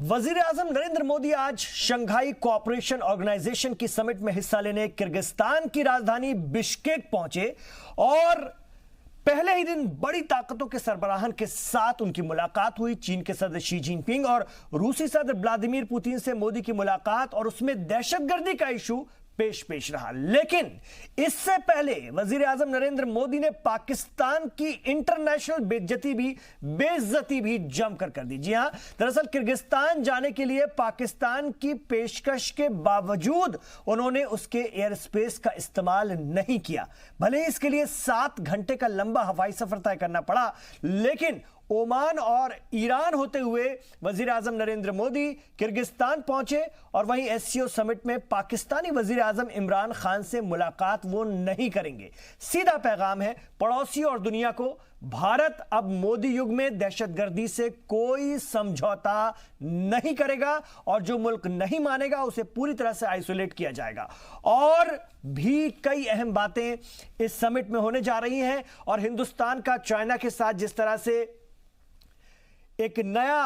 वजीर आजम नरेंद्र मोदी आज Shanghai cooperation organisation की समिट में हिस्सा लेने किर्गिस्तान की राजधानी बिश्केक पहुंचे और पहले ही दिन बड़ी ताकतों के सरबराहन के साथ उनकी मुलाकात हुई। चीन के सदर शी जिनपिंग और रूसी सदर व्लादिमीर पुतिन से मोदी की मुलाकात और उसमें दहशतगर्दी का इशू पेश रहा। लेकिन इससे पहले वजीर आजम नरेंद्र मोदी ने पाकिस्तान की इंटरनेशनल बेइज्जती भी जमकर कर दी। जी हां, दरअसल किर्गिस्तान जाने के लिए पाकिस्तान की पेशकश के बावजूद उन्होंने उसके एयर स्पेस का इस्तेमाल नहीं किया। भले ही इसके लिए 7 घंटे का लंबा हवाई सफर तय करना पड़ा, लेकिन ओमान और ईरान होते हुए वजीर आजम नरेंद्र मोदी किर्गिस्तान पहुंचे और वहीं एससीओ समिट में पाकिस्तानी वजीर आजम इमरान खान से मुलाकात वो नहीं करेंगे। सीधा पैगाम है पड़ोसी और दुनिया को, भारत अब मोदी युग में दहशतगर्दी से कोई समझौता नहीं करेगा और जो मुल्क नहीं मानेगा उसे पूरी तरह से आइसोलेट किया जाएगा। और भी कई अहम बातें इस समिट में होने जा रही हैं और हिंदुस्तान का चाइना के साथ जिस तरह से एक नया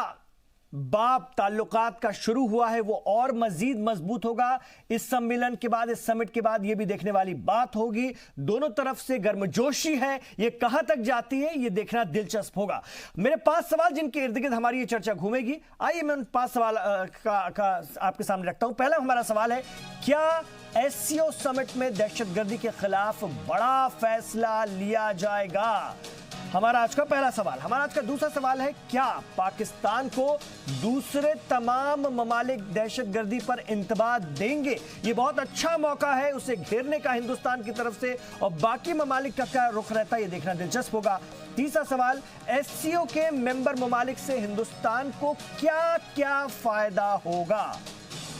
बाब ताल्लुकात का शुरू हुआ है वो और मजीद मजबूत होगा। इस सम्मेलन के बाद, इस समिट के बाद, ये भी देखने वाली बात होगी। दोनों तरफ से गर्मजोशी है, ये कहां तक जाती है ये देखना दिलचस्प होगा। मेरे 5 सवाल जिनके इर्द गिर्द हमारी ये चर्चा घूमेगी, आइए मैं उन 5 सवाल का आपके सामने रखता हूं। पहला हमारा सवाल है, क्या एससीओ समिट में दहशतगर्दी के खिलाफ बड़ा फैसला लिया जाएगा? हमारा आज का पहला सवाल। हमारा आज का दूसरा सवाल है, क्या पाकिस्तान को दूसरे तमाम ममालिक दहशतगर्दी पर इंतबा देंगे? ये बहुत अच्छा मौका है उसे घेरने का हिंदुस्तान की तरफ से, और बाकी ममालिक का क्या रुख रहता है ये देखना दिलचस्प होगा। तीसरा सवाल, एससीओ के मेंबर ममालिक से हिंदुस्तान को क्या क्या फायदा होगा?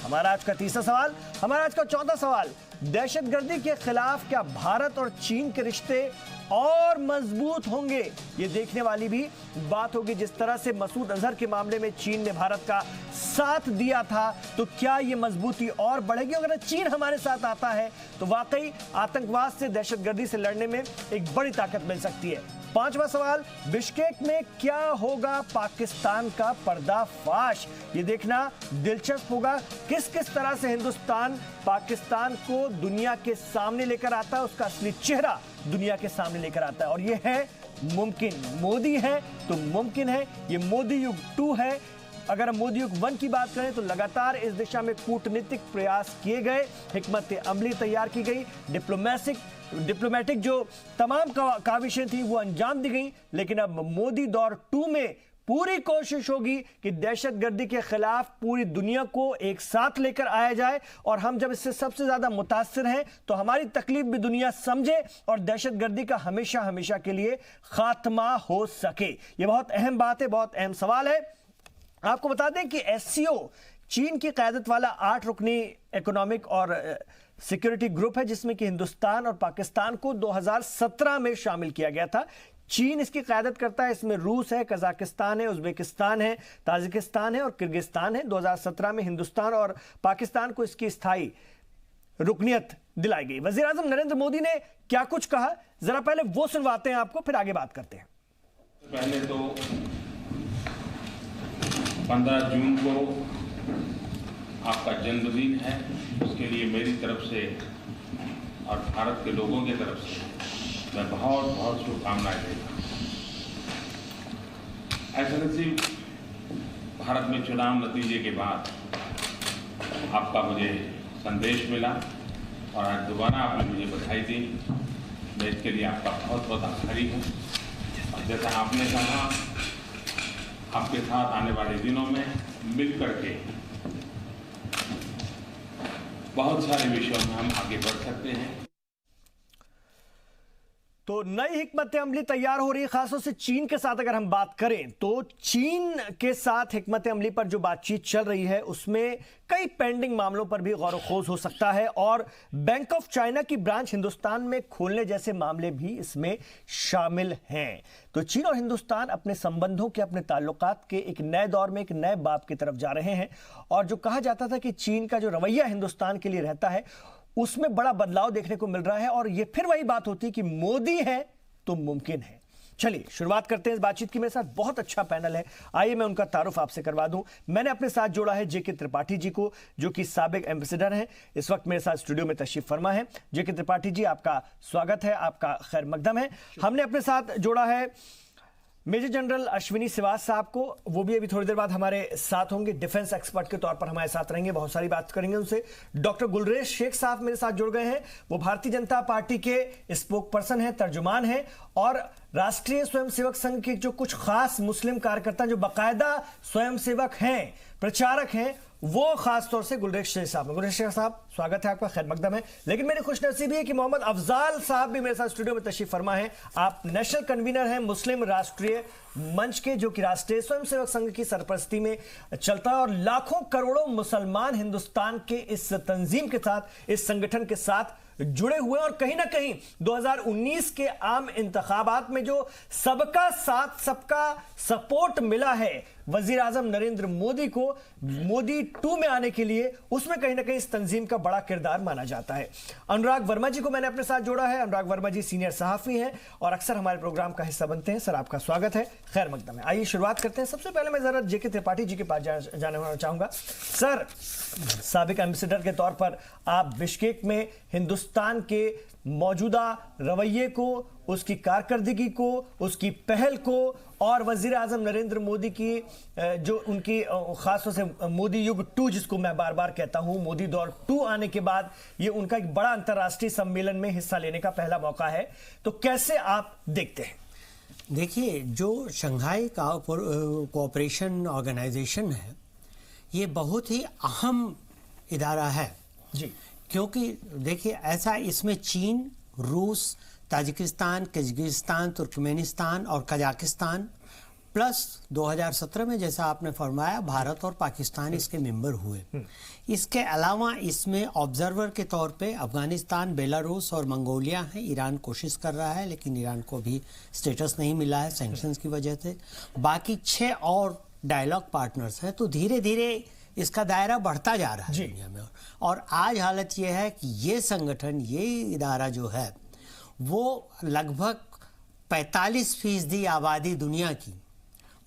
हमारा आज का तीसरा सवाल। हमारा आज का चौथा सवाल, दहशतगर्दी के खिलाफ क्या भारत और चीन के रिश्ते और मजबूत होंगे? ये देखने वाली भी बात होगी। जिस तरह से मसूद अजहर के मामले में चीन ने भारत का साथ दिया था, तो क्या ये मजबूती और बढ़ेगी? अगर चीन हमारे साथ आता है तो वाकई आतंकवाद से, दहशतगर्दी से लड़ने में एक बड़ी ताकत मिल सकती है। पांचवा सवाल, बिश्केक में क्या होगा पाकिस्तान का पर्दाफाश? ये देखना दिलचस्प होगा। किस किस तरह से हिंदुस्तान पाकिस्तान को दुनिया के सामने लेकर आता है, उसका असली चेहरा दुनिया के सामने लेकर आता है। और ये है मुमकिन। मोदी है तो मुमकिन है। ये मोदी युग 2 है। अगर हम मोदी युग 1 की बात करें तो लगातार इस दिशा में कूटनीतिक प्रयास किए गए, हिकमत अमली तैयार की गई, डिप्लोमेटिक जो तमाम काविशें थी वो अंजाम दी गई। लेकिन अब मोदी दौर 2 में पूरी कोशिश होगी कि दहशतगर्दी के खिलाफ पूरी दुनिया को एक साथ लेकर आया जाए, और हम जब इससे सबसे ज्यादा मुतासिर हैं तो हमारी तकलीफ भी दुनिया समझे और दहशतगर्दी का हमेशा हमेशा के लिए खात्मा हो सके। ये बहुत अहम बात है, बहुत अहम सवाल है। आपको बता दें कि एससीओ चीन की क़यादत वाला 8 रुकनी इकोनॉमिक और सिक्योरिटी ग्रुप है, जिसमें कि हिंदुस्तान और पाकिस्तान को 2017 में शामिल किया गया था। चीन इसकी क़यादत करता है। इसमें रूस है, कजाकिस्तान है, उज़्बेकिस्तान है, ताजिकिस्तान है और किर्गिस्तान है। 2017 में हिंदुस्तान और पाकिस्तान को इसकी स्थायी रुकनियत दिलाई गई। वज़ीर आज़म नरेंद्र मोदी ने क्या कुछ कहा, जरा पहले वो सुनवाते हैं आपको, फिर आगे बात करते हैं। पहले तो 15 जून को आपका जन्मदिन है, उसके लिए मेरी तरफ से और भारत के लोगों की तरफ से मैं बहुत बहुत शुभकामनाएं देता हूँ। ऐसा नसीब भारत में चुनाव नतीजे के बाद आपका मुझे संदेश मिला और आज दोबारा आपने मुझे बधाई दी। मैं इसके लिए आपका बहुत बहुत आभारी हूँ। और जैसा आपने कहा, आपके साथ आने वाले दिनों में मिल करके बहुत सारे विषयों में हम आगे बढ़ सकते हैं। तो नई हिकमत अमली तैयार हो रही है, खासतौर से चीन के साथ अगर हम बात करें तो चीन के साथ हिकमत अमली पर जो बातचीत चल रही है उसमें कई पेंडिंग मामलों पर भी गौर खोज हो सकता है, और बैंक ऑफ चाइना की ब्रांच हिंदुस्तान में खोलने जैसे मामले भी इसमें शामिल हैं। तो चीन और हिंदुस्तान अपने संबंधों के, अपने ताल्लुकात के एक नए दौर में, एक नए बाब की तरफ जा रहे हैं। और जो कहा जाता था कि चीन का जो रवैया हिंदुस्तान के लिए रहता है उसमें बड़ा बदलाव देखने को मिल रहा है। और ये फिर वही बात होती है कि मोदी है तो मुमकिन है। चलिए शुरुआत करते हैं इस बातचीत की। मेरे साथ बहुत अच्छा पैनल है, आइए मैं उनका तारुफ आपसे करवा दूं। मैंने अपने साथ जोड़ा है जेके त्रिपाठी जी को, जो कि साबिक एम्बेसडर हैं, इस वक्त मेरे साथ स्टूडियो में तशरीफ फरमा है। जेके त्रिपाठी जी, आपका स्वागत है, आपका खैर मकदम है। हमने अपने साथ जोड़ा है मेजर जनरल अश्विनी श्रीवास साहब को, वो भी अभी थोड़ी देर बाद हमारे साथ होंगे, डिफेंस एक्सपर्ट के तौर पर हमारे साथ रहेंगे, बहुत सारी बात करेंगे उनसे। डॉक्टर गुलरेज शेख साहब मेरे साथ जुड़ गए हैं, वो भारतीय जनता पार्टी के स्पोक पर्सन हैं, तर्जुमान हैं और राष्ट्रीय स्वयंसेवक संघ के जो कुछ खास मुस्लिम कार्यकर्ता जो बाकायदा स्वयंसेवक हैं, प्रचारक हैं, वो खास तौर से गुलरेज शेख साहब। गुलरेज शेख साहब, स्वागत है आपका, खैर मकदम है। लेकिन मेरी खुशनसीबी है कि मोहम्मद अफजाल साहब भी मेरे साथ स्टूडियो में तशरीफ फरमा है। आप नेशनल कन्वीनर हैं मुस्लिम राष्ट्रीय मंच के, जो कि राष्ट्रीय स्वयंसेवक संघ की सरपरस्ती में चलता है और लाखों करोड़ों मुसलमान हिंदुस्तान के इस तंजीम के साथ, इस संगठन के साथ जुड़े हुए। और कहीं ना कहीं 2019 के आम इंतखाबात में जो सबका साथ सबका सपोर्ट मिला है वजीर आजम नरेंद्र मोदी को मोदी 2 में आने के लिए, उसमें कहीं ना कहीं इस तंजीम का बड़ा किरदार माना जाता है। अनुराग वर्मा जी को मैंने अपने साथ जोड़ा है। अनुराग वर्मा जी सीनियर सहाफी हैं और अक्सर हमारे प्रोग्राम का हिस्सा बनते हैं। सर, आपका स्वागत है, खैर मकदम है। आइए शुरुआत करते हैं। सबसे पहले मैं जरा जेके त्रिपाठी जी के पास जाना चाहूंगा। सर, साबिक एम्बेसडर के तौर पर आप बिश्केक में हिंदुस्तान के मौजूदा रवैये को, उसकी कारकर्दगी को, उसकी पहल को और वजीर आजम नरेंद्र मोदी की जो उनकी खासतौर से मोदी युग 2, जिसको मैं बार बार कहता हूं, मोदी दौर 2 आने के बाद ये उनका एक बड़ा अंतर्राष्ट्रीय सम्मेलन में हिस्सा लेने का पहला मौका है, तो कैसे आप देखते हैं? देखिए, जो शंघाई कोऑपरेशन ऑर्गेनाइजेशन है, ये बहुत ही अहम इदारा है जी, क्योंकि देखिए ऐसा, इसमें चीन, रूस, ताजिकिस्तान, किर्गिस्तान, तुर्कमेनिस्तान और कजाकिस्तान प्लस 2017 में जैसा आपने फरमाया भारत और पाकिस्तान इसके मेंबर हुए। इसके अलावा इसमें ऑब्जर्वर के तौर पे अफगानिस्तान, बेलारूस और मंगोलिया हैं। ईरान कोशिश कर रहा है लेकिन ईरान को भी स्टेटस नहीं मिला है सैंक्शंस की वजह से। बाकी 6 और डायलॉग पार्टनर्स हैं, तो धीरे धीरे इसका दायरा बढ़ता जा रहा है दुनिया में। और आज हालत ये है कि ये संगठन, ये इदारा जो है, वो लगभग 45% आबादी दुनिया की,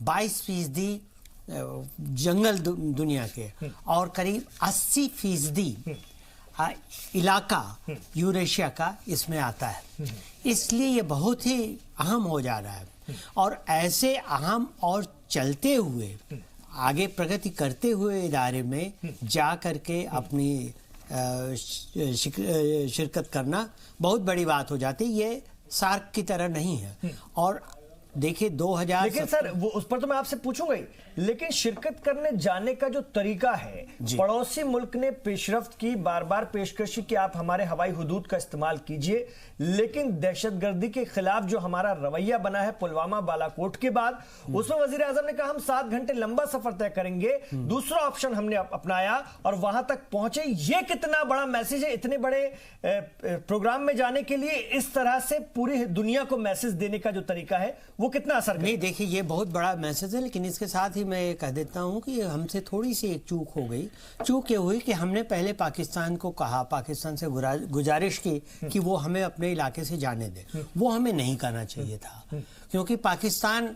22% जंगल दुनिया के और करीब 80% इलाका यूरेशिया का इसमें आता है। इसलिए ये बहुत ही अहम हो जा रहा है और ऐसे अहम और चलते हुए आगे प्रगति करते हुए इदारे में जा करके अपनी शिरकत करना बहुत बड़ी बात हो जाती है। ये सार्क की तरह नहीं है। और देखिए 2000, लेकिन सर वो उस पर तो मैं आपसे पूछूंगा ही, लेकिन शिरकत करने जाने का जो तरीका है, पड़ोसी मुल्क ने पेशरफ्त की, बार बार पेशकश की आप हमारे हवाई हुदूद का इस्तेमाल कीजिए, लेकिन दहशतगर्दी के खिलाफ जो हमारा रवैया बना है पुलवामा बालाकोट के बाद, उसमें वजीर आजम ने कहा हम 7 घंटे लंबा सफर तय करेंगे, दूसरा ऑप्शन हमने अपनाया और वहां तक पहुंचे। ये कितना बड़ा मैसेज है, इतने बड़े प्रोग्राम में जाने के लिए इस तरह से पूरी दुनिया को मैसेज देने का जो तरीका है वो कितना असर नहीं। देखिए, ये बहुत बड़ा मैसेज है, लेकिन इसके साथ ही मैं कह देता हूं कि हमसे थोड़ी सी एक चूक हो गई। चूक ये हुई कि हमने पहले पाकिस्तान को कहा, पाकिस्तान से गुजारिश की कि वो हमें अपने इलाके से जाने दे। वो हमें नहीं करना चाहिए था, क्योंकि पाकिस्तान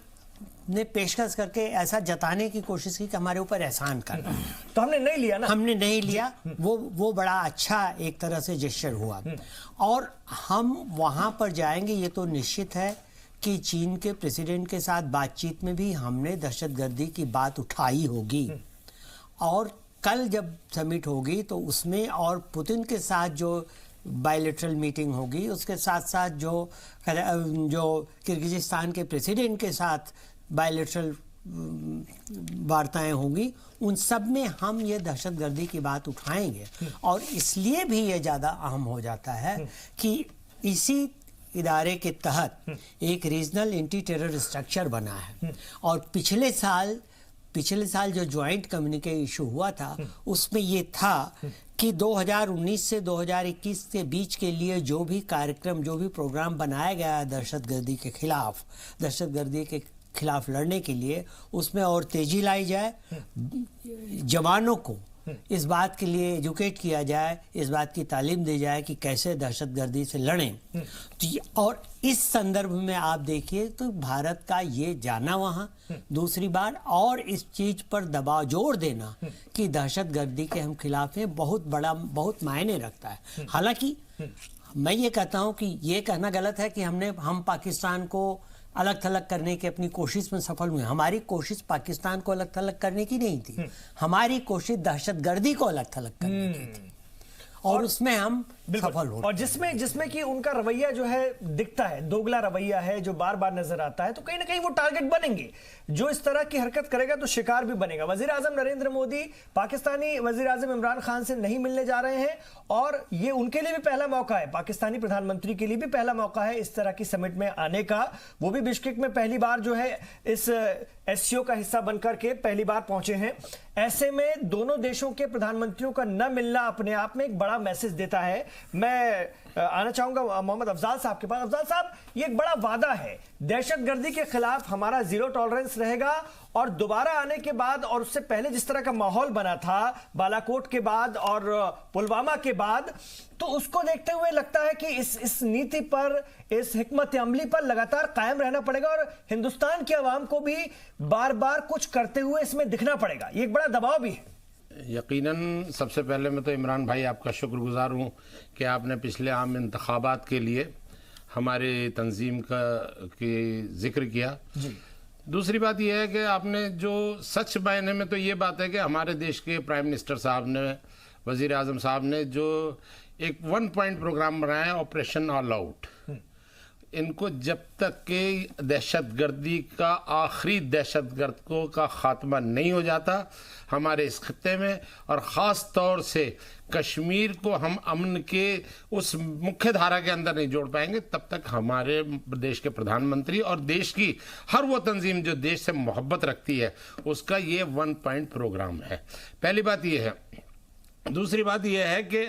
ने पेशकश करके ऐसा जताने की कोशिश की कि हमारे ऊपर एहसान करना, तो हमने नहीं लिया ना। हमने नहीं लिया। वो बड़ा अच्छा एक तरह से जेस्चर हुआ। और हम वहां पर जाएंगे ये तो निश्चित है कि चीन के प्रेसिडेंट के साथ बातचीत में भी हमने दहशतगर्दी की बात उठाई होगी। और कल जब समिट होगी तो उसमें और पुतिन के साथ जो बायलैटरल मीटिंग होगी, उसके साथ साथ जो किर्गिजिस्तान के प्रेसिडेंट के साथ बायलैटरल वार्ताएं होंगी, उन सब में हम ये दहशतगर्दी की बात उठाएंगे। और इसलिए भी ये ज़्यादा अहम हो जाता है कि इसी इदारे के तहत एक रीजनल एंटी टेरर स्ट्रक्चर बना है। और पिछले साल जो ज्वाइंट कम्युनिके इशू हुआ था, उसमें ये था कि 2019 से 2021 के बीच के लिए जो भी कार्यक्रम, जो भी प्रोग्राम बनाया गया है दहशतगर्दी के खिलाफ लड़ने के लिए, उसमें और तेजी लाई जाए, जवानों को इस बात के लिए एजुकेट किया जाए, इस बात की तालीम दी जाए कि कैसे दहशतगर्दी से लड़ें। और इस संदर्भ में आप देखिए तो भारत का ये जाना वहाँ दूसरी बार और इस चीज पर दबाव जोर देना कि दहशतगर्दी के हम खिलाफ हैं, बहुत मायने रखता है। हालांकि मैं ये कहता हूं कि ये कहना गलत है कि हम पाकिस्तान को अलग थलग करने की अपनी कोशिश में सफल हुए। हमारी कोशिश पाकिस्तान को अलग थलग करने की नहीं थी, हमारी कोशिश दहशतगर्दी को अलग थलग करने की थी, और उसमें हम सफल हो। और जिसमें कि उनका रवैया जो है दिखता है, दोगला रवैया है जो बार बार नजर आता है, तो कहीं ना कहीं वो टारगेट बनेंगे। जो इस तरह की हरकत करेगा तो शिकार भी बनेगा। वजीर आजम नरेंद्र मोदी पाकिस्तानी वजीर आजम इमरान खान से नहीं मिलने जा रहे हैं, और ये उनके लिए भी पहला मौका है, पाकिस्तानी प्रधानमंत्री के लिए भी पहला मौका है इस तरह की समिट में आने का। वो भी बिश्केक में पहली बार जो है इस एससीओ का हिस्सा बनकर के पहली बार पहुंचे हैं। ऐसे में दोनों देशों के प्रधानमंत्रियों का न मिलना अपने आप में एक बड़ा मैसेज देता है। मैं आना चाहूंगा मोहम्मद अफजाल साहब के पास। अफजाल साहब, ये एक बड़ा वादा है, दहशतगर्दी के खिलाफ हमारा जीरो टॉलरेंस रहेगा, और दोबारा आने के बाद और उससे पहले जिस तरह का माहौल बना था बालाकोट के बाद और पुलवामा के बाद, तो उसको देखते हुए लगता है कि इस नीति पर, इस हिकमत अमली पर लगातार कायम रहना पड़ेगा, और हिंदुस्तान की आवाम को भी बार बार कुछ करते हुए इसमें दिखना पड़ेगा। ये एक बड़ा दबाव भी है। यकीनन सबसे पहले मैं तो इमरान भाई आपका शुक्रगुजार हूँ कि आपने पिछले आम इंतखाबात के लिए हमारे तंजीम की जिक्र किया जी। दूसरी बात यह है कि आपने जो सच मायने में तो ये बात है कि हमारे देश के प्राइम मिनिस्टर साहब ने, वजीर आजम साहब ने जो एक 1 पॉइंट प्रोग्राम बनाया है, ऑपरेशन ऑल आउट। इनको जब तक के दहशतगर्दी का, आखिरी दहशतगर्द का खात्मा नहीं हो जाता हमारे इस खत्ते में, और ख़ास तौर से कश्मीर को हम अमन के उस मुख्य धारा के अंदर नहीं जोड़ पाएंगे, तब तक हमारे देश के प्रधानमंत्री और देश की हर वो तंजीम जो देश से मोहब्बत रखती है उसका ये 1 पॉइंट प्रोग्राम है। पहली बात ये है। दूसरी बात यह है कि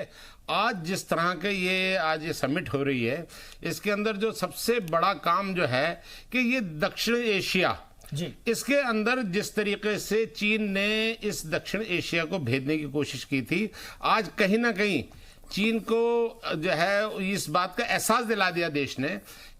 आज जिस तरह के आज ये समिट हो रही है, इसके अंदर जो सबसे बड़ा काम जो है कि ये दक्षिण एशिया जी, इसके अंदर जिस तरीके से चीन ने इस दक्षिण एशिया को भेदने की कोशिश की थी, आज कहीं ना कहीं चीन को जो है इस बात का एहसास दिला दिया देश ने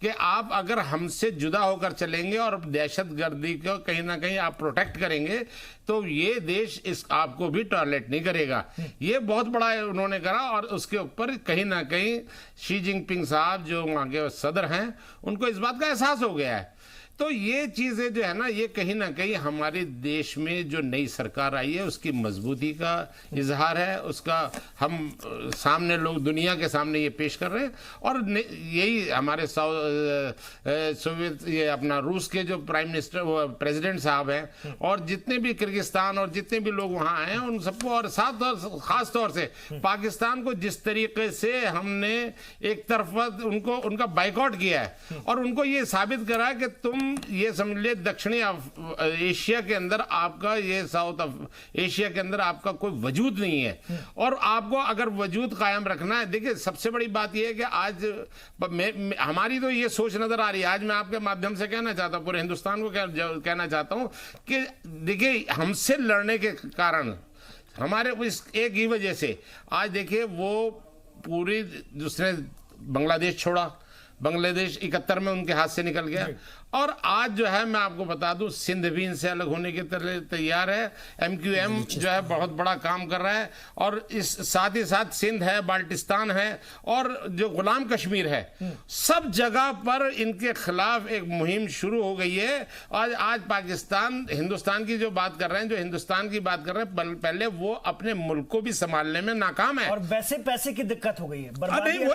कि आप अगर हमसे जुदा होकर चलेंगे और दहशतगर्दी को कहीं ना कहीं आप प्रोटेक्ट करेंगे तो ये देश इस आपको भी टॉलरेट नहीं करेगा। ये बहुत बड़ा उन्होंने करा, और उसके ऊपर कहीं ना कहीं शी जिनपिंग साहब जो वहाँ के सदर हैं उनको इस बात का एहसास हो गया है। तो ये चीज़ें जो है ना, ये कहीं ना कहीं हमारे देश में जो नई सरकार आई है उसकी मजबूती का इजहार है, उसका हम सामने लोग दुनिया के सामने ये पेश कर रहे हैं। और यही हमारे सोवियत ये अपना रूस के जो प्राइम मिनिस्टर प्रेसिडेंट साहब हैं, और जितने भी किर्गिस्तान और जितने भी लोग वहाँ आए हैं उन सबको, और खास तौर से पाकिस्तान को जिस तरीके से हमने एक तरफा उनका बाइकआउट किया है और उनको ये साबित करा कि तुम ये समझ ले दक्षिणी एशिया के अंदर आपका, ये साउथ एशिया के अंदर आपका कोई वजूद नहीं है, और आपको अगर वजूद कायम रखना है। देखिए सबसे बड़ी बात यह है कि आज हमारी तो ये सोच नजर आ रही है। आज मैं आपके माध्यम से कहना चाहता हूँ, पूरे हिंदुस्तान को कहना चाहता हूँ कि देखिए हमसे लड़ने के कारण, हमारे इस एक ही वजह से आज देखिए वो पूरी दूसरे बांग्लादेश छोड़ा, बांग्लादेश 71 में उनके हाथ से निकल गया, और आज जो है मैं आपको बता दूं सिंध भी इनसे अलग होने के तैयार है। MQM जो है बहुत बड़ा काम कर रहा है, और इस साथ ही साथ सिंध है, बाल्टिस्तान है, और जो गुलाम कश्मीर है, सब जगह पर इनके खिलाफ एक मुहिम शुरू हो गई है। आज पाकिस्तान हिंदुस्तान की जो बात कर रहे हैं, जो हिंदुस्तान की बात कर रहे हैं, पहले वो अपने मुल्क को भी संभालने में नाकाम है, और वैसे पैसे की दिक्कत हो गई है। नहीं, वो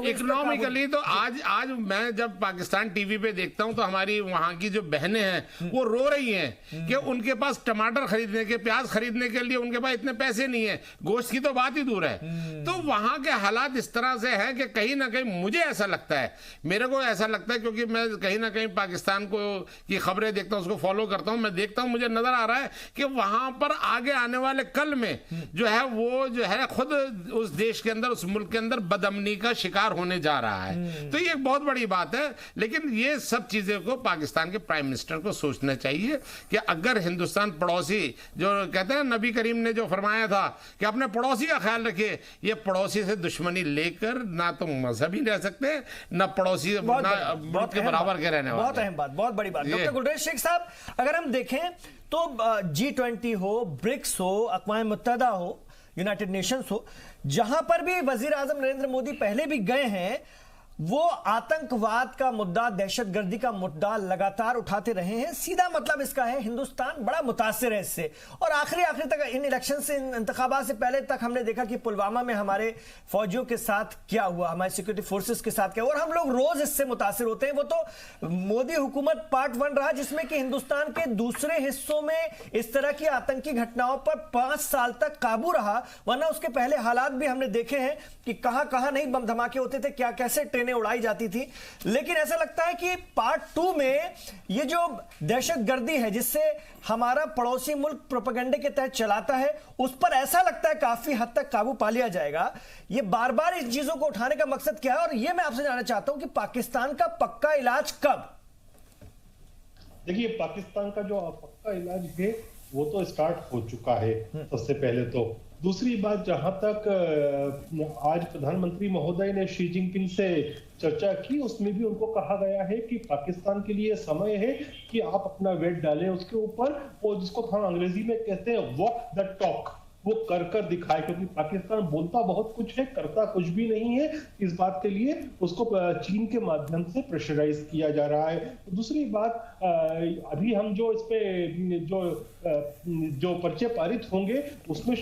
इकोनॉमिकली तो आज मैं जब पाकिस्तान टीवी पे देखता हूं तो हमारी वहां की जो बहनें हैं वो रो रही हैं कि उनके पास टमाटर खरीदने के, प्याज खरीदने के लिए उनके पास इतने पैसे नहीं है, गोश्त की तो बात ही दूर है। तो वहां के हालात इस तरह से है कि कहीं ना कहीं मुझे ऐसा लगता है, मेरे को ऐसा लगता है, क्योंकि मैं कहीं ना कहीं पाकिस्तान को की खबरें देखता हूं, उसको फॉलो करता हूं, मैं देखता हूं, मुझे नजर आ रहा है कि वहां पर आगे आने वाले कल में जो है वो जो है खुद उस देश के अंदर, उस मुल्क के अंदर बदअमनी का शिकार होने जा रहा है। तो ये एक बहुत बड़ी बात है। लेकिन ये सब चीज़ों को पाकिस्तान के प्राइम मिनिस्टर को सोचना चाहिए कि अगर हिंदुस्तान पड़ोसी, जो कहते हैं नबी करीम ने जो फरमाया था कि अपने पड़ोसी का ख्याल रखिए, ये पड़ोसी से दुश्मनी लेकर ना तो मजहबी रह सकते, ना पड़ोसी मुल्क के बराबर के रहने वाले। बहुत अहम बात, बहुत बड़ी बात। डॉक्टर गुलरेज शेख साहब, अगर हम देखें तो G20 हो, ब्रिक्स हो, अक़वाम मुत्तहिदा हो, यूनाइटेड नेशंस हो, जहां पर भी वजीर आजम नरेंद्र मोदी पहले भी गए हैं, वो आतंकवाद का मुद्दा, दहशतगर्दी का मुद्दा लगातार उठाते रहे हैं। सीधा मतलब इसका है हिंदुस्तान बड़ा मुतासिर है इससे। और आखिरी तक इन इलेक्शन से, इन इंतखाबात से पहले तक हमने देखा कि पुलवामा में हमारे फौजियों के साथ क्या हुआ, हमारे सिक्योरिटी फोर्सेस के साथ क्या हुआ, और हम लोग रोज इससे मुतासिर होते हैं। वो तो मोदी हुकूमत पार्ट 1 रहा, जिसमें कि हिंदुस्तान के दूसरे हिस्सों में इस तरह की आतंकी घटनाओं पर 5 साल तक काबू रहा, वरना उसके पहले हालात भी हमने देखे हैं कि कहां नहीं बम धमाके होते थे, क्या कैसे उड़ाई जाती थी। लेकिन ऐसा लगता है कि पार्ट 2 में ये जो दहशतगर्दी है, जिससे हमारा पड़ोसी मुल्क प्रोपेगेंडे के तहत चलाता है, उस पर ऐसा लगता है काफी हद तक काबू पा लिया जाएगा। ये बार बार इस चीजों को उठाने का मकसद क्या है, और ये मैं आपसे जानना चाहता हूं कि पाकिस्तान का पक्का इलाज कब? देखिए, पाकिस्तान का जो पक्का इलाज है वो तो स्टार्ट हो चुका है सबसे पहले तो। दूसरी बात, जहां तक आज प्रधानमंत्री महोदय ने शी जिनपिंग से चर्चा की, उसमें भी उनको कहा गया है कि पाकिस्तान के लिए समय है कि आप अपना वेट डालें उसके ऊपर, और जिसको हम अंग्रेजी में कहते हैं वॉक द टॉक, वो कर दिखाए, क्योंकि पाकिस्तान बोलता बहुत कुछ है, करता कुछ भी नहीं है। इस बात के लिए उसको चीन के माध्यम से प्रेशराइज किया जा रहा है। दूसरी बात, अभी हम जो इस पे जो पर्चे पारित होंगे उसमें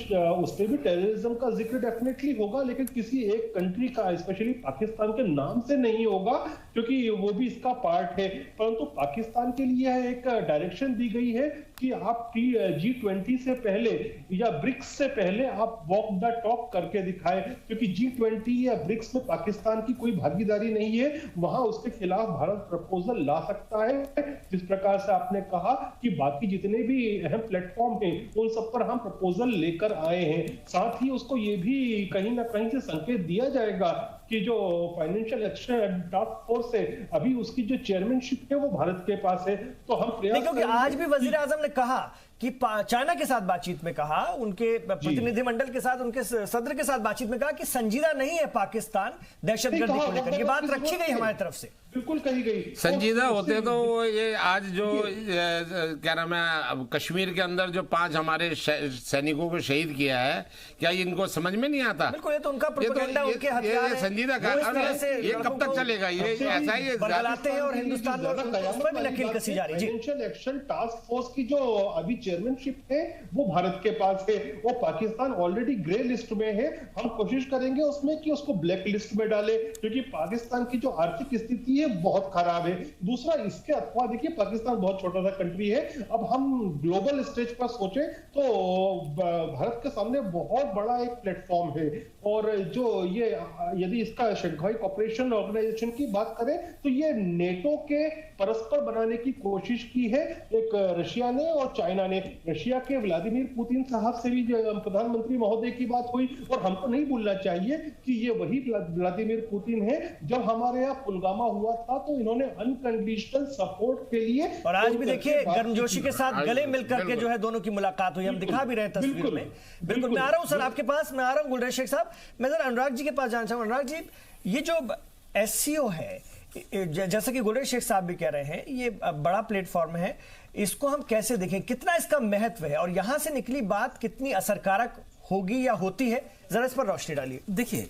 भी टेररिज्म का जिक्र डेफिनेटली होगा, लेकिन किसी एक कंट्री का, स्पेशली पाकिस्तान के नाम से नहीं होगा, क्योंकि वो भी इसका पार्ट है। परंतु पाकिस्तान के लिए एक डायरेक्शन दी गई है कि आप G20 से पहले या ब्रिक्स से पहले आप वॉक द टॉक करके दिखाएं, क्योंकि G20 या ब्रिक्स में पाकिस्तान की कोई भागीदारी नहीं है। वहां उसके खिलाफ भारत प्रपोजल ला सकता है, जिस प्रकार से आपने कहा कि बाकी जितने भी अहम प्लेटफॉर्म हैं उन सब पर हम प्रपोजल लेकर आए हैं। साथ ही उसको ये भी कहीं ना कहीं से संकेत दिया जाएगा कि जो फाइनेंशियल एक्शन टास्क फोर्स है, अभी उसकी जो चेयरमैनशिप है वो भारत के पास है। तो हम प्रयास, क्योंकि आज भी वजीर आजम ने कहा कि चाइना के साथ बातचीत में कहा, उनके प्रतिनिधिमंडल के साथ, उनके सदर के साथ बातचीत में कहा कि संजीदा नहीं है पाकिस्तान दहशतगर्दी को लेकर। ये बात रखी गई हमारी तरफ से, बिल्कुल कही गई। संजीदा होते तो ये आज जो क्या नाम है, कश्मीर के अंदर जो 5 हमारे सैनिकों को शहीद किया है, क्या इनको समझ में नहीं आता? बिल्कुल, ये तो उनका प्रोपेगेंडा, उनके हथियार है। संजीदा का ये कब तक चलेगा? ये ऐसा ही बदलाते हैं और हिंदुस्तान में नकील कसी जा रही है। फाइनेंशियल एक्शन टास्क फोर्स की जो अभी चेयरमैनशिप है वो भारत के पास है। वो पाकिस्तान ऑलरेडी ग्रे लिस्ट में है। हम कोशिश करेंगे उसमें कि उसको ब्लैक लिस्ट में डाले, क्योंकि पाकिस्तान की जो आर्थिक स्थिति है बहुत खराब है। दूसरा, इसके अथवा देखिए, पाकिस्तान बहुत छोटा सा कंट्री है। अब हम ग्लोबल स्टेज पर सोचें तो भारत के सामने बहुत बड़ा एक प्लेटफॉर्म है। और जो ये, यदि इसका शंघाई कोऑपरेशन ऑर्गेनाइजेशन की बात करें तो ये नेटो के परस्पर बनाने की कोशिश की है एक रशिया ने और चाइना ने। रशिया के व्लादिमीर पुतिन साहब से भी प्रधानमंत्री महोदय की बात हुई, और हमको नहीं भूलना चाहिए कि ये वही व्लादिमीर पुतिन है, जब हमारे यहाँ पुलवामा हुआ था तो इन्होंने अनकंडीशनल सपोर्ट के लिए, और आज भी देखिए गर्मजोशी के साथ गले मिलकर के जो है दोनों की मुलाकात हुई, हम दिखा भी रहे हैं तस्वीर में। बिल्कुल, मैं आ रहा हूं सर आपके पास, मैं आ रहा हूं गुलरेज शेख साहब। मैं जरा अनुराग जी के पास जाना चाहूंगा। अनुराग जी, ये जो SCO है, जैसा कि गुलरेज शेख साहब भी कह रहे हैं, ये बड़ा प्लेटफॉर्म है, इसको हम कैसे देखें, कितना इसका महत्व है, और यहां से निकली बात कितनी असरकारक होगी या होती है, जरा इस पर रोशनी डालिए। देखिए,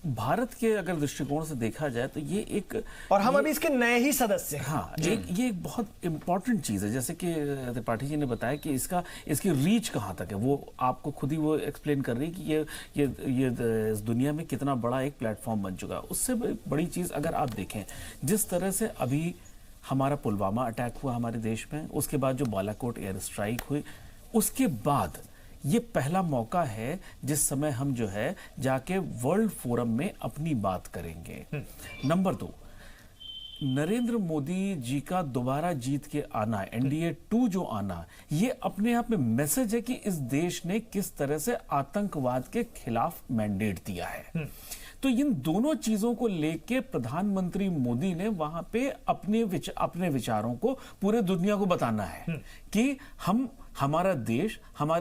भारत के अगर दृष्टिकोण से देखा जाए तो ये एक, और हम अभी इसके नए ही सदस्य हैं। हाँ, ये एक बहुत इंपॉर्टेंट चीज है। जैसे कि त्रिपाठी जी ने बताया कि इसकी रीच कहाँ तक है, वो आपको खुद ही वो एक्सप्लेन कर रही है कि ये इस दुनिया में कितना बड़ा एक प्लेटफॉर्म बन चुका है। उससे बड़ी चीज अगर आप देखें, जिस तरह से अभी हमारा पुलवामा अटैक हुआ हमारे देश में, उसके बाद जो बालाकोट एयर स्ट्राइक हुई, उसके बाद ये पहला मौका है जिस समय हम जो है जाके वर्ल्ड फोरम में अपनी बात करेंगे। नंबर 2, नरेंद्र मोदी जी का दोबारा जीत के आना, NDA 2 जो आना, ये अपने आप में मैसेज है कि इस देश ने किस तरह से आतंकवाद के खिलाफ मैंडेट दिया है। तो इन दोनों चीजों को लेके प्रधानमंत्री मोदी ने वहां पे अपने विचारों को पूरे दुनिया को बताना है कि हमारे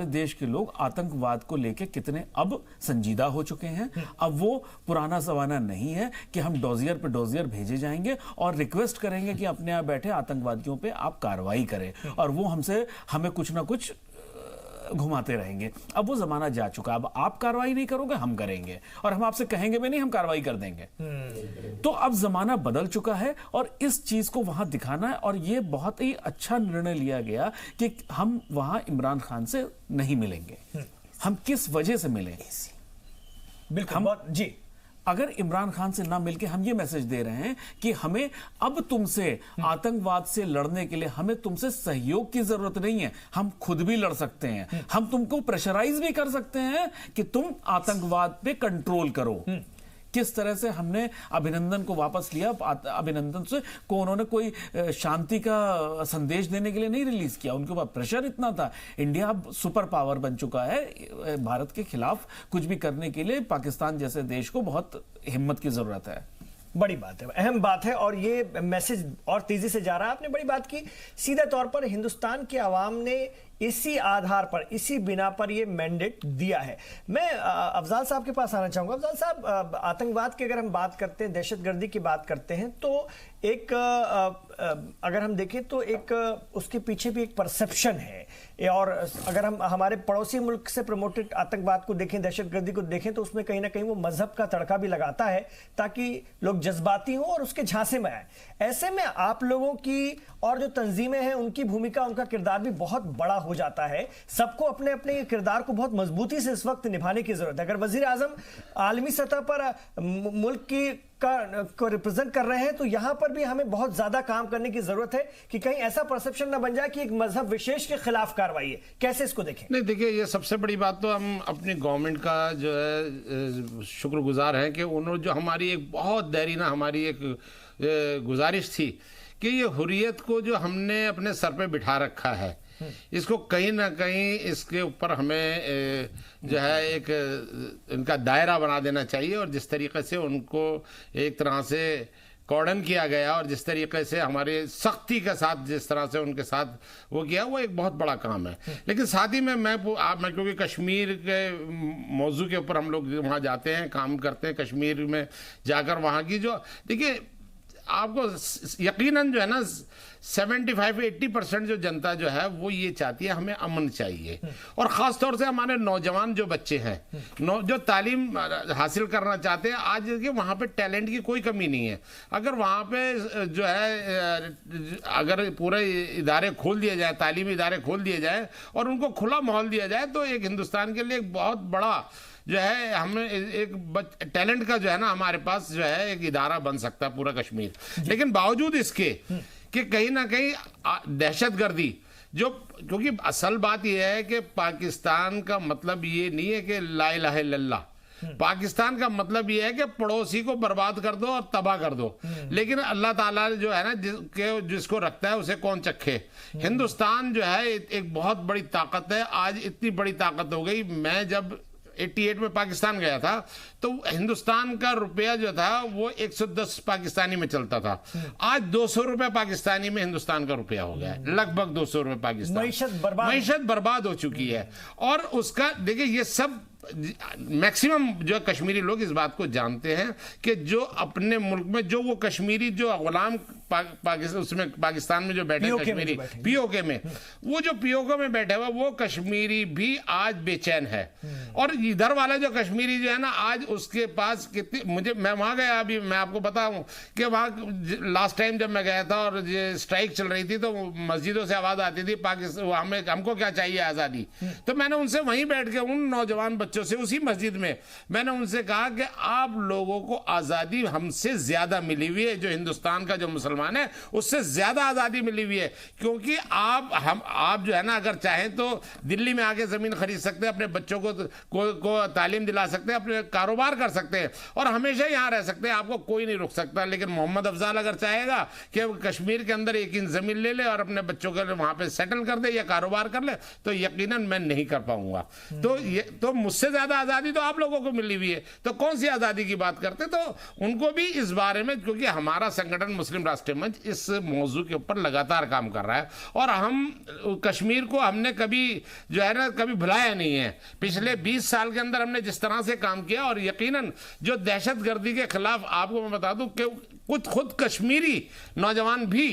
देश के लोग आतंकवाद को लेके कितने अब संजीदा हो चुके हैं। अब वो पुराना जमाना नहीं है कि हम डोजियर पे डोजियर भेजे जाएंगे और रिक्वेस्ट करेंगे कि अपने यहाँ बैठे आतंकवादियों पे आप कार्रवाई करें और वो हमें कुछ ना कुछ घुमाते रहेंगे। अब वो जमाना जा चुका, अब आप कार्रवाई नहीं करोगे हम करेंगे, और हम आपसे कहेंगे भी नहीं, हम कार्रवाई कर देंगे। तो अब जमाना बदल चुका है और इस चीज को वहां दिखाना है। और ये बहुत ही अच्छा निर्णय लिया गया कि हम वहां इमरान खान से नहीं मिलेंगे। हम किस वजह से मिले? बिल्कुल जी, अगर इमरान खान से ना मिलके हम ये मैसेज दे रहे हैं कि हमें अब तुमसे आतंकवाद से लड़ने के लिए हमें तुमसे सहयोग की जरूरत नहीं है, हम खुद भी लड़ सकते हैं, हम तुमको प्रेशराइज भी कर सकते हैं कि तुम आतंकवाद पे कंट्रोल करो। किस तरह से हमने अभिनंदन को वापस लिया। अभिनंदन से को उन्होंने कोई शांति का संदेश देने के लिए नहीं रिलीज किया, उनके ऊपर प्रेशर इतना था। इंडिया अब सुपर पावर बन चुका है, भारत के खिलाफ कुछ भी करने के लिए पाकिस्तान जैसे देश को बहुत हिम्मत की जरूरत है। बड़ी बात है, अहम बात है, और ये मैसेज और तेजी से जा रहा है। आपने बड़ी बात की, सीधे तौर पर हिंदुस्तान के अवाम ने इसी आधार पर, इसी बिना पर ये मैंडेट दिया है। मैं अफजाल साहब के पास आना चाहूंगा। अफजाल साहब, आतंकवाद की अगर हम बात करते हैं, दहशतगर्दी की बात करते हैं, तो एक अगर हम देखें तो एक उसके पीछे भी एक परसेप्शन है। और अगर हम हमारे पड़ोसी मुल्क से प्रमोटेड आतंकवाद को देखें, दहशतगर्दी को देखें, तो उसमें कहीं ना कहीं वो मजहब का तड़का भी लगाता है ताकि लोग जज्बाती हों और उसके झांसे में आए। ऐसे में आप लोगों की और जो तंजीमें हैं उनकी भूमिका, उनका किरदार भी बहुत बड़ा हो जाता है। सबको अपने अपने किरदार को बहुत मजबूती से इस वक्त निभाने की जरूरत है। अगर वजीर आजम आलमी सतह पर मुल्क की को रिप्रेजेंट कर रहे हैं, तो यहां पर भी हमें बहुत ज्यादा काम करने की जरूरत है कि कहीं ऐसा परसेप्शन ना बन जाए कि एक मजहब विशेष के खिलाफ कार्रवाई है। कैसे इसको देखें? नहीं, देखिए, ये सबसे बड़ी बात तो हम अपनी गवर्नमेंट का जो है शुक्रगुजार हैं कि उन्होंने जो हमारी एक बहुत देरीना हमारी एक गुजारिश थी कि ये हुर्रियत को जो हमने अपने सर पे बिठा रखा है, इसको कहीं ना कहीं इसके ऊपर हमें जो है एक इनका दायरा बना देना चाहिए। और जिस तरीके से उनको एक तरह से कॉर्डन किया गया और जिस तरीके से हमारे सख्ती के साथ जिस तरह से उनके साथ वो किया, वो एक बहुत बड़ा काम है। लेकिन साथ ही में मैं क्योंकि कश्मीर के मौजू के ऊपर हम लोग वहाँ जाते हैं, काम करते हैं, कश्मीर में जाकर वहाँ की जो, देखिए, आपको यकीनन जो है ना 75-80% जो जनता जो है वो ये चाहती है हमें अमन चाहिए। और ख़ास तौर से हमारे नौजवान जो बच्चे हैं, जो तालीम हासिल करना चाहते हैं, आज के वहाँ पे टैलेंट की कोई कमी नहीं है। अगर वहाँ पे जो है अगर पूरे इदारे खोल दिए जाए, तालीमी इदारे खोल दिए जाए और उनको खुला माहौल दिया जाए, तो एक हिंदुस्तान के लिए एक बहुत बड़ा जो है हमें एक टैलेंट का जो है ना हमारे पास जो है एक इदारा बन सकता है पूरा कश्मीर। लेकिन बावजूद इसके कि कहीं ना कहीं दहशतगर्दी जो, क्योंकि असल बात यह है कि पाकिस्तान का मतलब ये नहीं है कि ला इलाहा इल्लल्लाह, पाकिस्तान का मतलब यह है कि पड़ोसी को बर्बाद कर दो और तबाह कर दो। लेकिन अल्लाह ताला जो है ना जिसको रखता है उसे कौन चखे। हिंदुस्तान जो है एक बहुत बड़ी ताकत है। आज इतनी बड़ी ताकत हो गई, मैं जब 88 में पाकिस्तान गया था तो हिंदुस्तान का रुपया जो था वो 110 पाकिस्तानी में चलता था। आज 200 रुपए पाकिस्तानी में हिंदुस्तान का रुपया हो गया है, लगभग 200 रुपए पाकिस्तान। मईशत बर्बाद हो चुकी है। और उसका देखिए, ये सब मैक्सिमम जो कश्मीरी लोग इस बात को जानते हैं कि जो अपने मुल्क में जो वो कश्मीरी जो गुलाम उसमें पाकिस्तान में जो बैठे कश्मीरी पीओके में, वो जो पीओके में बैठे हुए वो कश्मीरी भी आज बेचैन है। और इधर वाला जो कश्मीरी जो है ना, आज उसके पास कितनी, मैं वहां गया, अभी मैं आपको बताऊं कि वहां लास्ट टाइम जब मैं गया था और ये स्ट्राइक चल रही थी तो मस्जिदों से आवाज आती थी पाकिस्तान हमको क्या चाहिए, आजादी। तो मैंने उनसे वहीं बैठ के उन नौजवान बच्चों से उसी मस्जिद में मैंने उनसे कहा कि आप लोगों को आजादी हमसे ज्यादा मिली हुई है, जो हिंदुस्तान का जो मुसलमान है उससे ज्यादा आजादी मिली हुई है। क्योंकि आप जो है ना अगर चाहें तो दिल्ली में आके जमीन खरीद सकते हैं, अपने बच्चों को तालीम दिला सकते हैं, अपने कारोबार कर सकते हैं और हमेशा यहां रह सकते हैं, आपको कोई नहीं रोक सकता। लेकिन मोहम्मद अफजाल अगर चाहेगा कि कश्मीर के अंदर 1 इंच जमीन ले ले और अपने बच्चों को वहां पे सेटल कर दे या कारोबार कर ले, तो यकीनन मैं नहीं कर पाऊंगा। तो उससे ज्यादा आजादी तो आप लोगों को मिली हुई है, तो कौन सी आजादी की बात करते? तो उनको भी इस बारे में, क्योंकि हमारा संगठन मुस्लिम राष्ट्रीय मंच इस मौजू के ऊपर लगातार काम कर रहा है, और हम कश्मीर को हमने कभी जो है ना कभी भुलाया नहीं है। पिछले 20 साल के अंदर हमने जिस तरह से काम किया, और यकीनन जो दहशतगर्दी के खिलाफ, आपको मैं बता दूं कि कुछ खुद कश्मीरी नौजवान भी,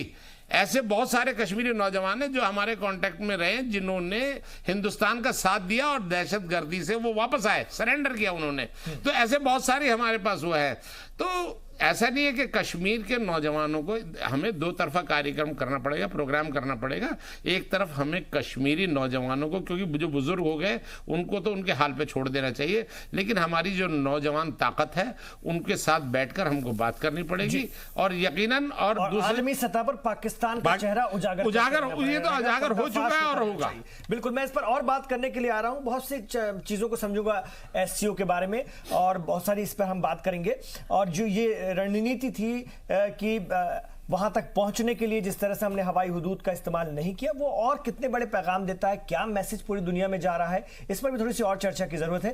ऐसे बहुत सारे कश्मीरी नौजवान हैं जो हमारे कांटेक्ट में रहे, जिन्होंने हिंदुस्तान का साथ दिया और दहशतगर्दी से वो वापस आए, सरेंडर किया उन्होंने। तो ऐसे बहुत सारे हमारे पास हुआ है। तो ऐसा नहीं है कि कश्मीर के नौजवानों को, हमें दो तरफा कार्यक्रम करना पड़ेगा, प्रोग्राम करना पड़ेगा। एक तरफ हमें कश्मीरी नौजवानों को, क्योंकि जो बुजुर्ग हो गए उनको तो उनके हाल पे छोड़ देना चाहिए, लेकिन हमारी जो नौजवान ताकत है उनके साथ बैठकर हमको बात करनी पड़ेगी, और यकीनन और आलमी सतह पर पाकिस्तान का चेहरा उजागर ये तो उजागर हो चुका है और होगा। बिल्कुल, मैं इस पर और बात करने के लिए आ रहा हूं, बहुत सी चीजों को समझूंगा SCO के बारे में, और बहुत सारी इस पर हम बात करेंगे। और जो ये रणनीति थी कि वहां तक पहुंचने के लिए जिस तरह से हमने हवाई हुदूद का इस्तेमाल नहीं किया, वो और कितने बड़े पैगाम देता है, क्या मैसेज पूरी दुनिया में जा रहा है, इस पर भी थोड़ी सी और चर्चा की जरूरत है।